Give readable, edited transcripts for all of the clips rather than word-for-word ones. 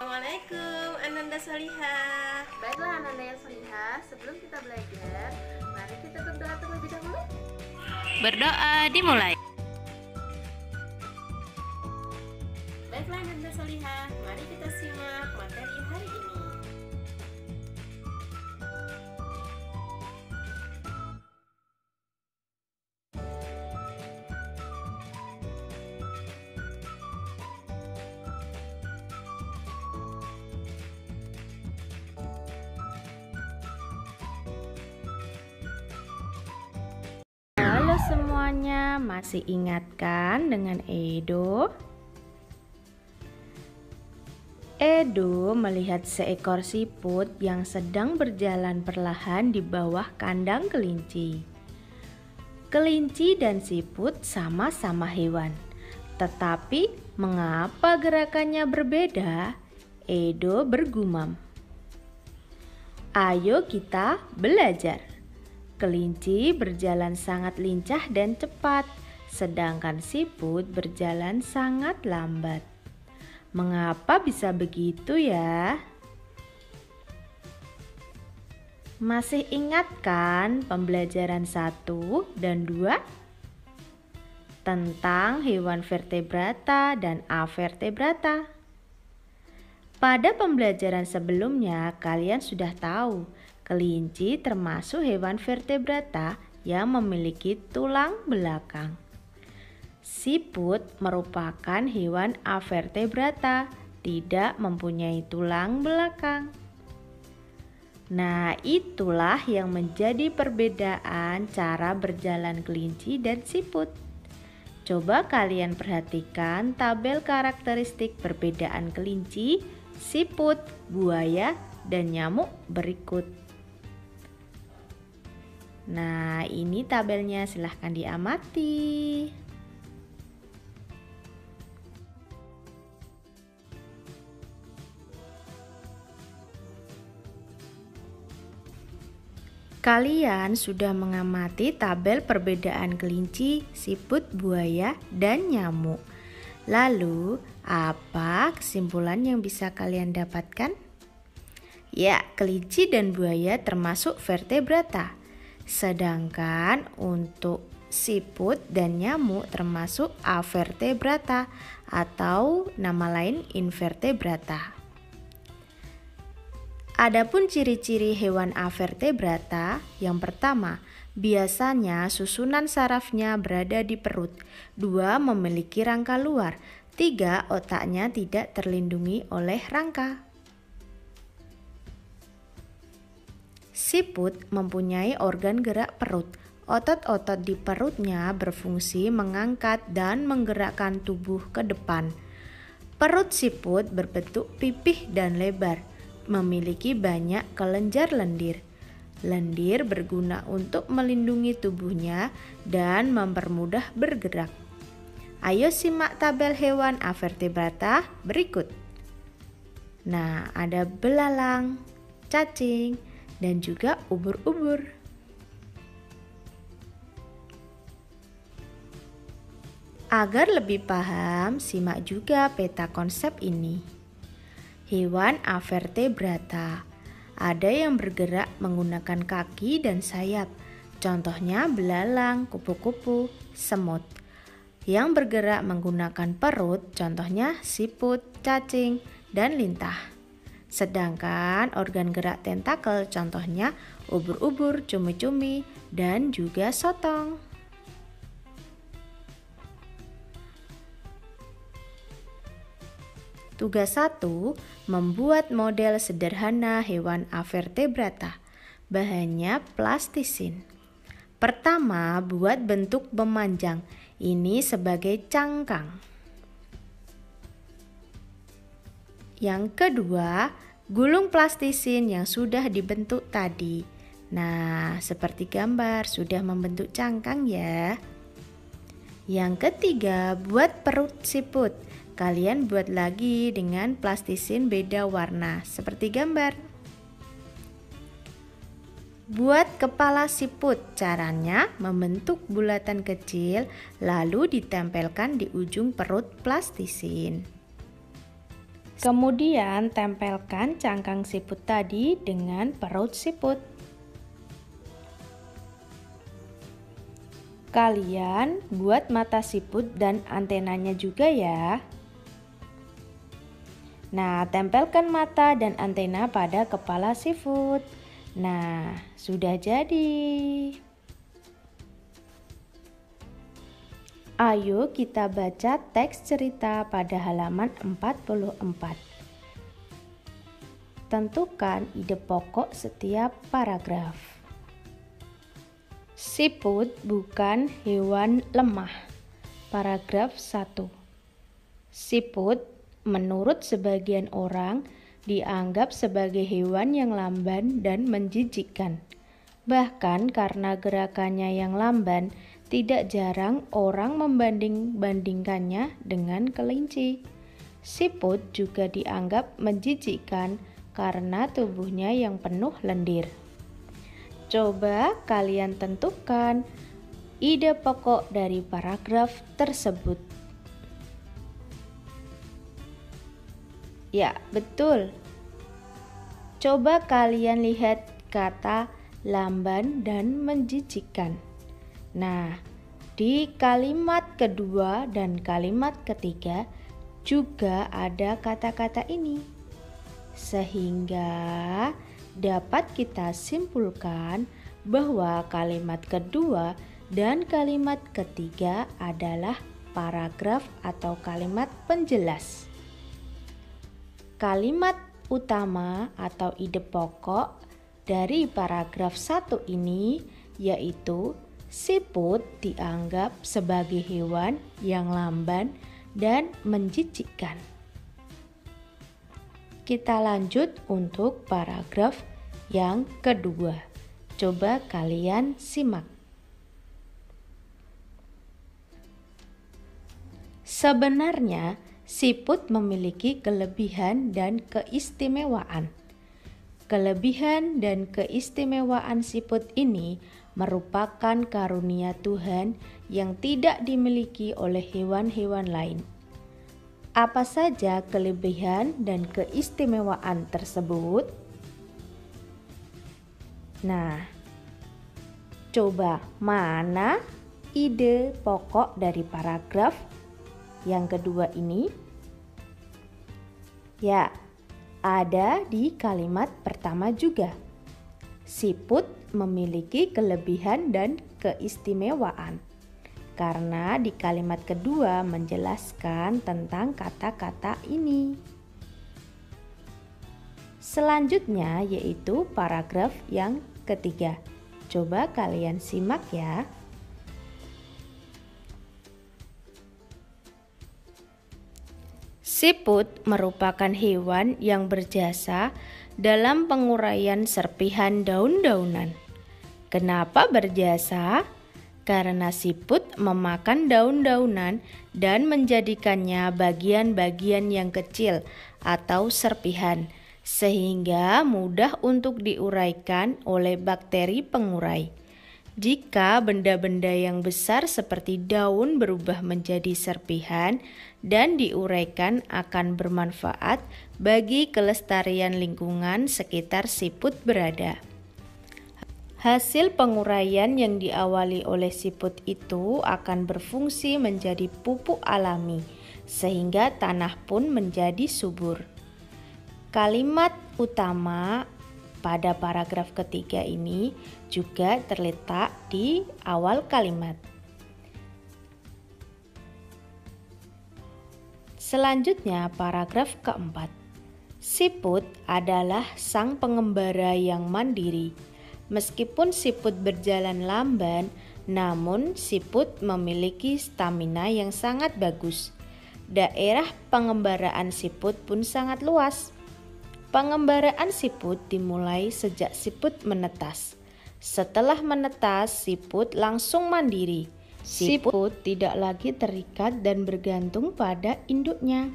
Assalamualaikum Ananda Solihah. Baiklah Ananda yang solihah, sebelum kita belajar, mari kita berdoa terlebih dahulu. Berdoa dimulai. Baiklah Ananda Solihah, mari kita simak materi hari ini. Halo semuanya, masih ingatkan dengan Edo? Edo melihat seekor siput yang sedang berjalan perlahan di bawah kandang kelinci. Kelinci dan siput sama-sama hewan, tetapi mengapa gerakannya berbeda? Edo bergumam. Ayo kita belajar. Kelinci berjalan sangat lincah dan cepat, sedangkan siput berjalan sangat lambat. Mengapa bisa begitu ya? Masih ingat kan pembelajaran 1 dan 2? Tentang hewan vertebrata dan avertebrata. Pada pembelajaran sebelumnya kalian sudah tahu kelinci termasuk hewan vertebrata yang memiliki tulang belakang. Siput merupakan hewan avertebrata, tidak mempunyai tulang belakang. Nah, itulah yang menjadi perbedaan cara berjalan kelinci dan siput. Coba kalian perhatikan tabel karakteristik perbedaan kelinci, siput, buaya, dan nyamuk berikut. Nah, ini tabelnya, silahkan diamati. Kalian sudah mengamati tabel perbedaan kelinci, siput, buaya, dan nyamuk. Lalu, apa kesimpulan yang bisa kalian dapatkan? Ya, kelinci dan buaya termasuk vertebrata. Sedangkan untuk siput dan nyamuk termasuk avertebrata atau nama lain invertebrata. Adapun ciri-ciri hewan avertebrata, yang pertama, biasanya susunan sarafnya berada di perut. 2. Memiliki rangka luar. 3. Otaknya tidak terlindungi oleh rangka. Siput mempunyai organ gerak perut. Otot-otot di perutnya berfungsi mengangkat dan menggerakkan tubuh ke depan. Perut siput berbentuk pipih dan lebar, memiliki banyak kelenjar lendir. Lendir berguna untuk melindungi tubuhnya dan mempermudah bergerak. Ayo simak tabel hewan avertebrata berikut. Nah, ada belalang, cacing, dan juga ubur-ubur. Agar lebih paham, simak juga peta konsep ini. Hewan avertebrata. Ada yang bergerak menggunakan kaki dan sayap. Contohnya belalang, kupu-kupu, semut. Yang bergerak menggunakan perut, contohnya siput, cacing, dan lintah. Sedangkan organ gerak tentakel, contohnya ubur-ubur, cumi-cumi, dan juga sotong. Tugas 1, membuat model sederhana hewan avertebrata. Bahannya plastisin. Pertama, buat bentuk memanjang. Ini sebagai cangkang. Yang kedua, gulung plastisin yang sudah dibentuk tadi. Nah, seperti gambar sudah membentuk cangkang ya. Yang ketiga, buat perut siput. Kalian buat lagi dengan plastisin beda warna, seperti gambar. Buat kepala siput, caranya membentuk bulatan kecil lalu ditempelkan di ujung perut plastisin. Kemudian tempelkan cangkang siput tadi dengan perut siput. Kalian buat mata siput dan antenanya juga ya. Nah, tempelkan mata dan antena pada kepala siput. Nah, sudah jadi. Ayo kita baca teks cerita pada halaman 44. Tentukan ide pokok setiap paragraf. Siput bukan hewan lemah. Paragraf 1. Siput menurut sebagian orang dianggap sebagai hewan yang lamban dan menjijikkan. Bahkan karena gerakannya yang lamban, tidak jarang orang membanding-bandingkannya dengan kelinci. Siput juga dianggap menjijikkan karena tubuhnya yang penuh lendir. Coba kalian tentukan ide pokok dari paragraf tersebut. Ya, betul. Coba kalian lihat kata lamban dan menjijikkan. Nah, di kalimat kedua dan kalimat ketiga juga ada kata-kata ini. Sehingga dapat kita simpulkan bahwa kalimat kedua dan kalimat ketiga adalah paragraf atau kalimat penjelas. Kalimat utama atau ide pokok dari paragraf 1 ini yaitu siput dianggap sebagai hewan yang lamban dan menjijikkan. Kita lanjut untuk paragraf yang kedua. Coba kalian simak. Sebenarnya, siput memiliki kelebihan dan keistimewaan. Kelebihan dan keistimewaan siput ini merupakan karunia Tuhan yang tidak dimiliki oleh hewan-hewan lain. Apa saja kelebihan dan keistimewaan tersebut? Nah, coba mana ide pokok dari paragraf yang kedua ini? Ya, ada di kalimat pertama juga. Siput memiliki kelebihan dan keistimewaan. Karena di kalimat kedua menjelaskan tentang kata-kata ini. Selanjutnya yaitu paragraf yang ketiga. Coba kalian simak ya. Siput merupakan hewan yang berjasa dalam penguraian serpihan daun-daunan. Kenapa berjasa? Karena siput memakan daun-daunan dan menjadikannya bagian-bagian yang kecil atau serpihan, sehingga mudah untuk diuraikan oleh bakteri pengurai. Jika benda-benda yang besar seperti daun berubah menjadi serpihan dan diuraikan akan bermanfaat bagi kelestarian lingkungan sekitar siput berada. Hasil penguraian yang diawali oleh siput itu akan berfungsi menjadi pupuk alami, sehingga tanah pun menjadi subur. Kalimat utama pada paragraf ketiga ini juga terletak di awal kalimat. Selanjutnya paragraf keempat. Siput adalah sang pengembara yang mandiri. Meskipun siput berjalan lamban, namun siput memiliki stamina yang sangat bagus. Daerah pengembaraan siput pun sangat luas. Pengembaraan siput dimulai sejak siput menetas. Setelah menetas, siput langsung mandiri. Siput tidak lagi terikat dan bergantung pada induknya.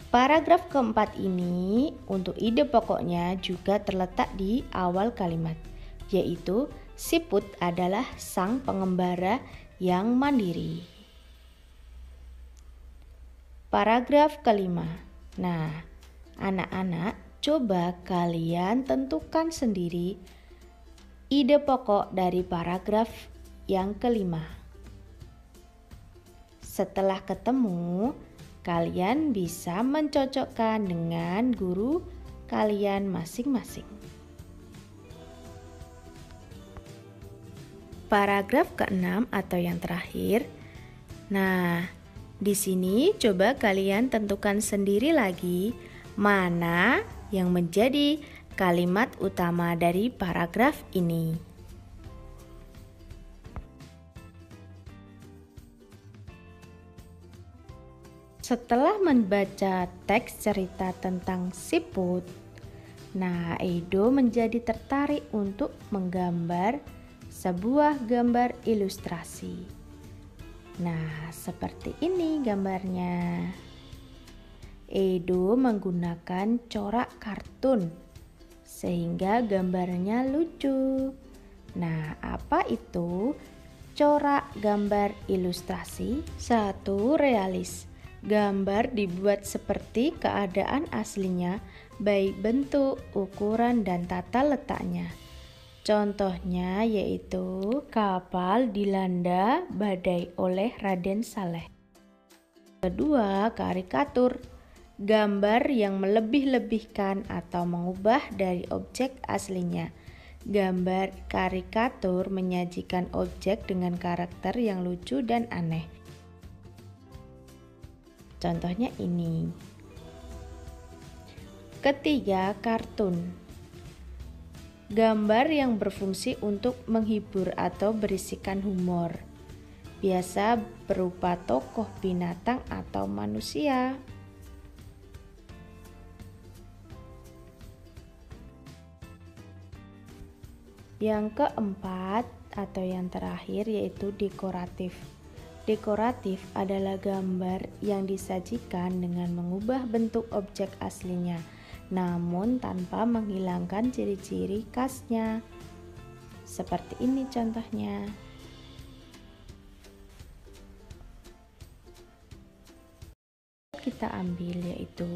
Paragraf keempat ini untuk ide pokoknya juga terletak di awal kalimat, yaitu siput adalah sang pengembara yang mandiri. Paragraf kelima. Nah, anak-anak, coba kalian tentukan sendiri ide pokok dari paragraf yang kelima. Setelah ketemu, kalian bisa mencocokkan dengan guru kalian masing-masing. Paragraf ke-6 atau yang terakhir. Nah, di sini coba kalian tentukan sendiri lagi mana yang menjadi kalimat utama dari paragraf ini. Setelah membaca teks cerita tentang siput, nah Edo menjadi tertarik untuk menggambar sebuah gambar ilustrasi. Nah, seperti ini gambarnya. Edo menggunakan corak kartun sehingga gambarnya lucu. Nah, apa itu corak gambar ilustrasi? 1. Realis. Gambar dibuat seperti keadaan aslinya, baik bentuk, ukuran, dan tata letaknya. Contohnya yaitu kapal dilanda badai oleh Raden Saleh. Kedua, karikatur. Gambar yang melebih-lebihkan atau mengubah dari objek aslinya. Gambar karikatur menyajikan objek dengan karakter yang lucu dan aneh. Contohnya ini. Ketiga, kartun. Gambar yang berfungsi untuk menghibur atau berisikan humor. Biasa berupa tokoh binatang atau manusia. Yang keempat atau yang terakhir yaitu dekoratif. Dekoratif adalah gambar yang disajikan dengan mengubah bentuk objek aslinya, namun tanpa menghilangkan ciri-ciri khasnya. Seperti ini contohnya. Kita ambil yaitu